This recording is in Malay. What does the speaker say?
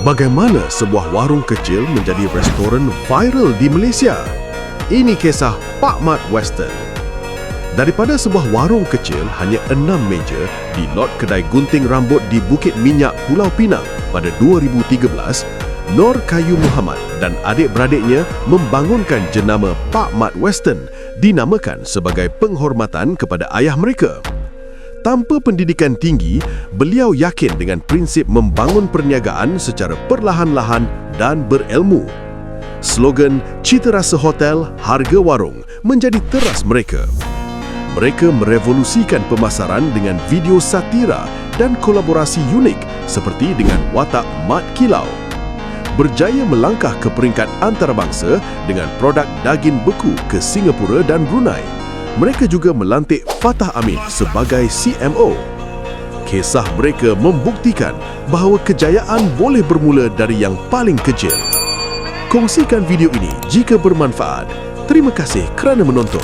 Bagaimana sebuah warung kecil menjadi restoran viral di Malaysia? Ini kisah Pak Mat Western. Daripada sebuah warung kecil hanya 6 meja di lot kedai gunting rambut di Bukit Minyak, Pulau Pinang pada 2013, Nur Kayu Muhammad dan adik-beradiknya membangunkan jenama Pak Mat Western, dinamakan sebagai penghormatan kepada ayah mereka. Tanpa pendidikan tinggi, beliau yakin dengan prinsip membangun perniagaan secara perlahan-lahan dan berilmu. Slogan Cita Rasa Hotel, Harga Warung menjadi teras mereka. Mereka merevolusikan pemasaran dengan video satira dan kolaborasi unik seperti dengan watak Mat Kilau. Berjaya melangkah ke peringkat antarabangsa dengan produk daging beku ke Singapura dan Brunei. Mereka juga melantik Fatah Amin sebagai CMO. Kisah mereka membuktikan bahawa kejayaan boleh bermula dari yang paling kecil. Kongsikan video ini jika bermanfaat. Terima kasih kerana menonton.